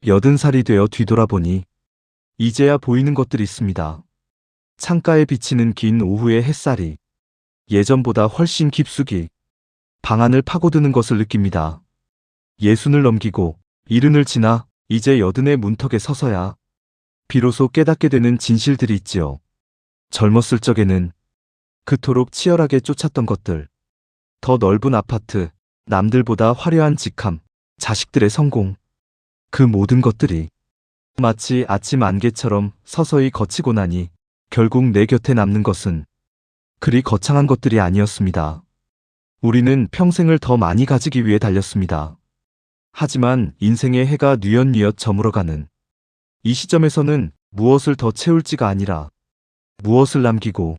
80살이 되어 뒤돌아보니 이제야 보이는 것들이 있습니다. 창가에 비치는 긴 오후의 햇살이 예전보다 훨씬 깊숙이 방안을 파고드는 것을 느낍니다. 60을 넘기고 70을 지나 이제 80의 문턱에 서서야 비로소 깨닫게 되는 진실들이 있지요. 젊었을 적에는 그토록 치열하게 쫓았던 것들, 더 넓은 아파트, 남들보다 화려한 직함, 자식들의 성공, 그 모든 것들이 마치 아침 안개처럼 서서히 거치고 나니 결국 내 곁에 남는 것은 그리 거창한 것들이 아니었습니다. 우리는 평생을 더 많이 가지기 위해 달렸습니다. 하지만 인생의 해가 뉘엿뉘엿 저물어가는 이 시점에서는 무엇을 더 채울지가 아니라 무엇을 남기고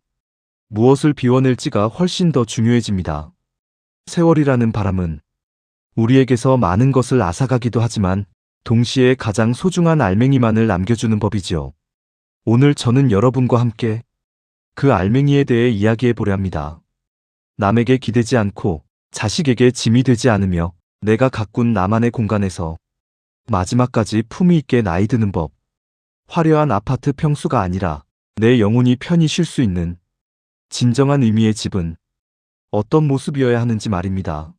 무엇을 비워낼지가 훨씬 더 중요해집니다. 세월이라는 바람은 우리에게서 많은 것을 앗아가기도 하지만 동시에 가장 소중한 알맹이만을 남겨주는 법이지요. 오늘 저는 여러분과 함께 그 알맹이에 대해 이야기해 보려 합니다. 남에게 기대지 않고 자식에게 짐이 되지 않으며 내가 가꾼 나만의 공간에서 마지막까지 품위 있게 나이 드는 법. 화려한 아파트 평수가 아니라 내 영혼이 편히 쉴 수 있는 진정한 의미의 집은 어떤 모습이어야 하는지 말입니다.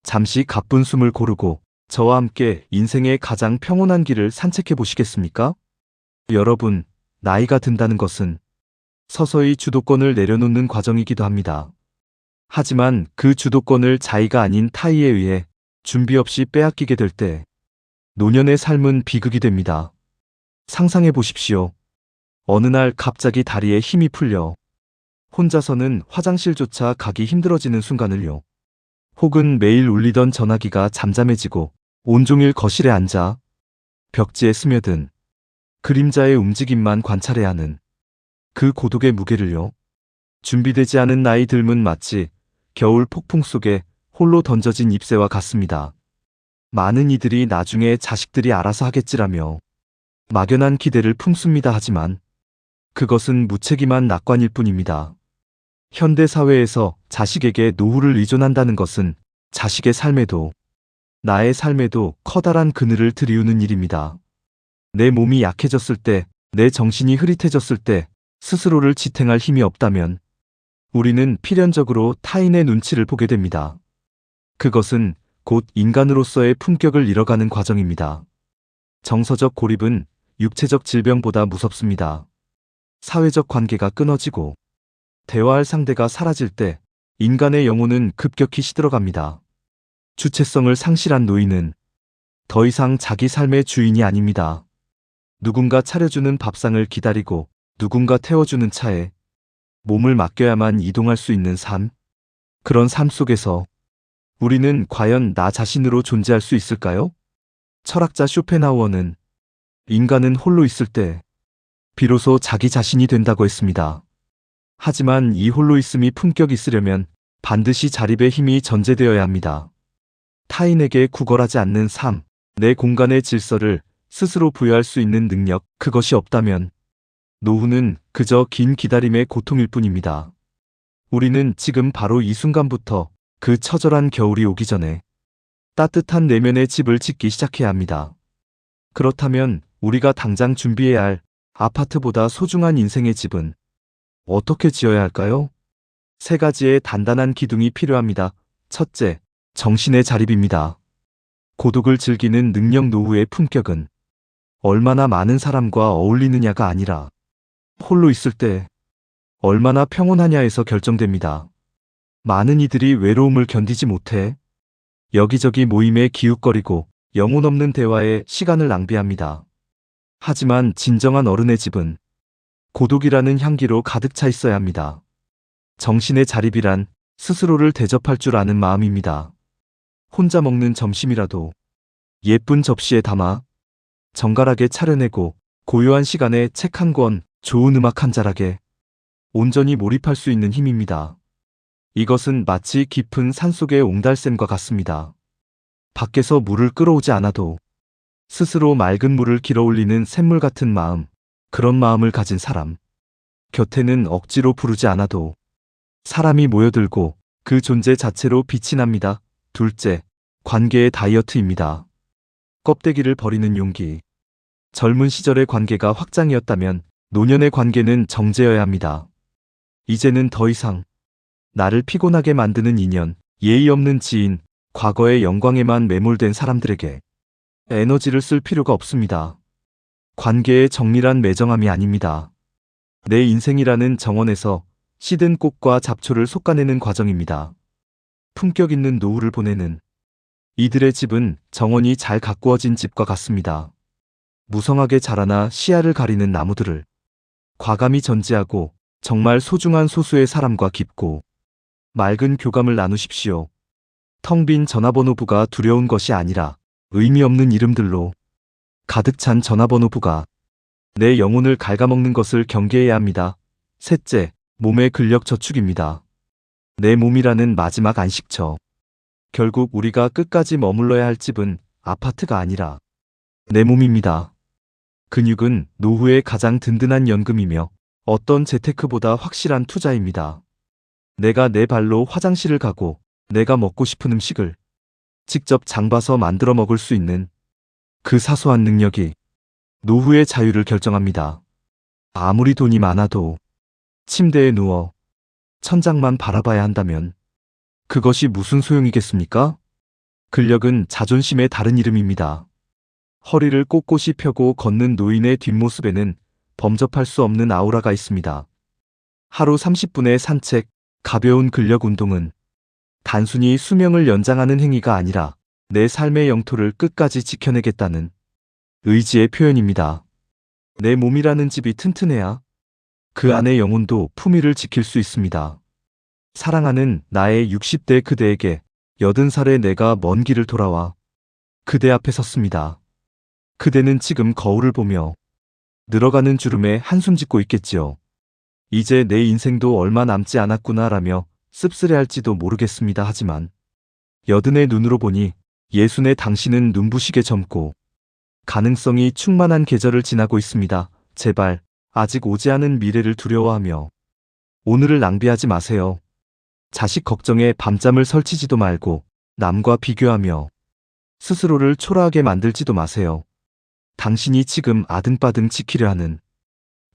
잠시 가쁜 숨을 고르고 저와 함께 인생의 가장 평온한 길을 산책해 보시겠습니까? 여러분, 나이가 든다는 것은 서서히 주도권을 내려놓는 과정이기도 합니다. 하지만 그 주도권을 자의가 아닌 타의에 의해 준비 없이 빼앗기게 될 때 노년의 삶은 비극이 됩니다. 상상해 보십시오. 어느 날 갑자기 다리에 힘이 풀려 혼자서는 화장실조차 가기 힘들어지는 순간을요. 혹은 매일 울리던 전화기가 잠잠해지고 온종일 거실에 앉아 벽지에 스며든 그림자의 움직임만 관찰해야 하는 그 고독의 무게를요. 준비되지 않은 나이 듦은 마치 겨울 폭풍 속에 홀로 던져진 잎새와 같습니다. 많은 이들이 나중에 자식들이 알아서 하겠지라며 막연한 기대를 품습니다. 하지만 그것은 무책임한 낙관일 뿐입니다. 현대 사회에서 자식에게 노후를 의존한다는 것은 자식의 삶에도 나의 삶에도 커다란 그늘을 들이우는 일입니다. 내 몸이 약해졌을 때, 내 정신이 흐릿해졌을 때 스스로를 지탱할 힘이 없다면 우리는 필연적으로 타인의 눈치를 보게 됩니다. 그것은 곧 인간으로서의 품격을 잃어가는 과정입니다. 정서적 고립은 육체적 질병보다 무섭습니다. 사회적 관계가 끊어지고 대화할 상대가 사라질 때 인간의 영혼은 급격히 시들어갑니다. 주체성을 상실한 노인은 더 이상 자기 삶의 주인이 아닙니다. 누군가 차려주는 밥상을 기다리고 누군가 태워주는 차에 몸을 맡겨야만 이동할 수 있는 삶. 그런 삶 속에서 우리는 과연 나 자신으로 존재할 수 있을까요? 철학자 쇼펜하우어는 인간은 홀로 있을 때 비로소 자기 자신이 된다고 했습니다. 하지만 이 홀로 있음이 품격 있으려면 반드시 자립의 힘이 전제되어야 합니다. 타인에게 구걸하지 않는 삶, 내 공간의 질서를 스스로 부여할 수 있는 능력, 그것이 없다면 노후는 그저 긴 기다림의 고통일 뿐입니다. 우리는 지금 바로 이 순간부터 그 처절한 겨울이 오기 전에 따뜻한 내면의 집을 짓기 시작해야 합니다. 그렇다면 우리가 당장 준비해야 할 아파트보다 소중한 인생의 집은 어떻게 지어야 할까요? 3가지의 단단한 기둥이 필요합니다. 첫째, 정신의 자립입니다. 고독을 즐기는 능력. 노후의 품격은 얼마나 많은 사람과 어울리느냐가 아니라 홀로 있을 때 얼마나 평온하냐에서 결정됩니다. 많은 이들이 외로움을 견디지 못해 여기저기 모임에 기웃거리고 영혼 없는 대화에 시간을 낭비합니다. 하지만 진정한 어른의 집은 고독이라는 향기로 가득 차 있어야 합니다. 정신의 자립이란 스스로를 대접할 줄 아는 마음입니다. 혼자 먹는 점심이라도 예쁜 접시에 담아 정갈하게 차려내고 고요한 시간에 책 한 권, 좋은 음악 한 자락에 온전히 몰입할 수 있는 힘입니다. 이것은 마치 깊은 산속의 옹달샘과 같습니다. 밖에서 물을 끌어오지 않아도 스스로 맑은 물을 길어올리는 샘물 같은 마음, 그런 마음을 가진 사람. 곁에는 억지로 부르지 않아도 사람이 모여들고 그 존재 자체로 빛이 납니다. 둘째, 관계의 다이어트입니다. 껍데기를 버리는 용기. 젊은 시절의 관계가 확장이었다면 노년의 관계는 정제여야 합니다. 이제는 더 이상 나를 피곤하게 만드는 인연, 예의 없는 지인, 과거의 영광에만 매몰된 사람들에게 에너지를 쓸 필요가 없습니다. 관계의 정밀한 매정함이 아닙니다. 내 인생이라는 정원에서 시든 꽃과 잡초를 솎아내는 과정입니다. 품격 있는 노후를 보내는 이들의 집은 정원이 잘 가꾸어진 집과 같습니다. 무성하게 자라나 시야를 가리는 나무들을 과감히 전지하고 정말 소중한 소수의 사람과 깊고 맑은 교감을 나누십시오. 텅 빈 전화번호부가 두려운 것이 아니라 의미 없는 이름들로 가득 찬 전화번호부가 내 영혼을 갉아먹는 것을 경계해야 합니다. 셋째, 몸의 근력 저축입니다. 내 몸이라는 마지막 안식처. 결국 우리가 끝까지 머물러야 할 집은 아파트가 아니라 내 몸입니다. 근육은 노후의 가장 든든한 연금이며 어떤 재테크보다 확실한 투자입니다. 내가 내 발로 화장실을 가고 내가 먹고 싶은 음식을 직접 장봐서 만들어 먹을 수 있는 그 사소한 능력이 노후의 자유를 결정합니다. 아무리 돈이 많아도 침대에 누워 천장만 바라봐야 한다면 그것이 무슨 소용이겠습니까? 근력은 자존심의 다른 이름입니다. 허리를 꼿꼿이 펴고 걷는 노인의 뒷모습에는 범접할 수 없는 아우라가 있습니다. 하루 30분의 산책, 가벼운 근력 운동은 단순히 수명을 연장하는 행위가 아니라 내 삶의 영토를 끝까지 지켜내겠다는 의지의 표현입니다. 내 몸이라는 집이 튼튼해야 그 안의 영혼도 품위를 지킬 수 있습니다. 사랑하는 나의 60대 그대에게 80살의 내가 먼 길을 돌아와 그대 앞에 섰습니다. 그대는 지금 거울을 보며 늘어가는 주름에 한숨 짓고 있겠지요. 이제 내 인생도 얼마 남지 않았구나라며 씁쓸해할지도 모르겠습니다. 하지만 80의 눈으로 보니 60의 당신은 눈부시게 젊고 가능성이 충만한 계절을 지나고 있습니다. 제발 아직 오지 않은 미래를 두려워하며 오늘을 낭비하지 마세요. 자식 걱정에 밤잠을 설치지도 말고 남과 비교하며 스스로를 초라하게 만들지도 마세요. 당신이 지금 아등바등 지키려 하는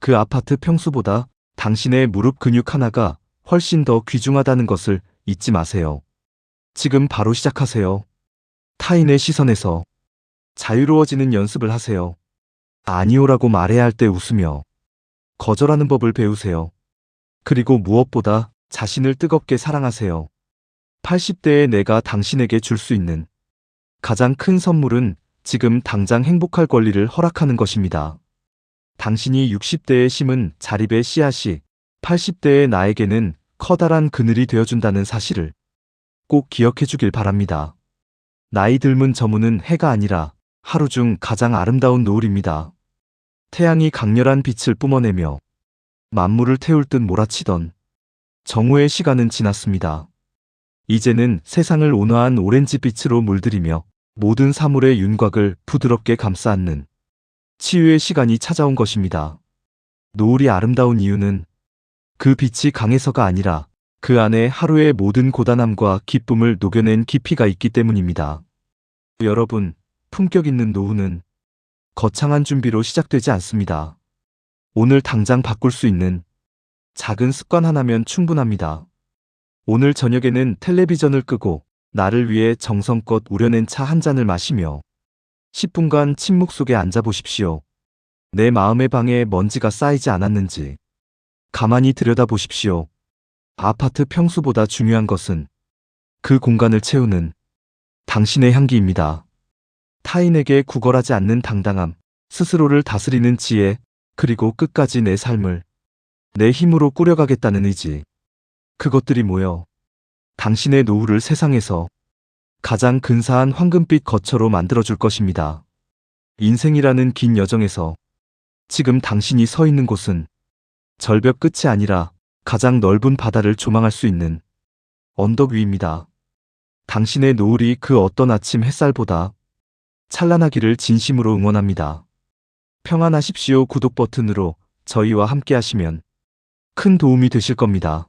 그 아파트 평수보다 당신의 무릎 근육 하나가 훨씬 더 귀중하다는 것을 잊지 마세요. 지금 바로 시작하세요. 타인의 시선에서 자유로워지는 연습을 하세요. 아니오라고 말해야 할 때 웃으며 거절하는 법을 배우세요. 그리고 무엇보다 자신을 뜨겁게 사랑하세요. 80대의 내가 당신에게 줄 수 있는 가장 큰 선물은 지금 당장 행복할 권리를 허락하는 것입니다. 당신이 60대에 심은 자립의 씨앗이 80대의 나에게는 커다란 그늘이 되어준다는 사실을 꼭 기억해 주길 바랍니다. 나이 들문 저무는 해가 아니라 하루 중 가장 아름다운 노을입니다. 태양이 강렬한 빛을 뿜어내며 만물을 태울 듯 몰아치던 정오의 시간은 지났습니다. 이제는 세상을 온화한 오렌지 빛으로 물들이며 모든 사물의 윤곽을 부드럽게 감싸 안는 치유의 시간이 찾아온 것입니다. 노을이 아름다운 이유는 그 빛이 강해서가 아니라 그 안에 하루의 모든 고단함과 기쁨을 녹여낸 깊이가 있기 때문입니다. 여러분, 품격 있는 노후는 거창한 준비로 시작되지 않습니다. 오늘 당장 바꿀 수 있는 작은 습관 하나면 충분합니다. 오늘 저녁에는 텔레비전을 끄고 나를 위해 정성껏 우려낸 차 한 잔을 마시며 10분간 침묵 속에 앉아보십시오. 내 마음의 방에 먼지가 쌓이지 않았는지 가만히 들여다보십시오. 아파트 평수보다 중요한 것은 그 공간을 채우는 당신의 향기입니다. 타인에게 구걸하지 않는 당당함, 스스로를 다스리는 지혜, 그리고 끝까지 내 삶을 내 힘으로 꾸려가겠다는 의지. 그것들이 모여 당신의 노후를 세상에서 가장 근사한 황금빛 거처로 만들어줄 것입니다. 인생이라는 긴 여정에서 지금 당신이 서 있는 곳은 절벽 끝이 아니라 가장 넓은 바다를 조망할 수 있는 언덕 위입니다. 당신의 노을이 그 어떤 아침 햇살보다 찬란하기를 진심으로 응원합니다. 평안하십시오. 구독 버튼으로 저희와 함께 하시면 큰 도움이 되실 겁니다.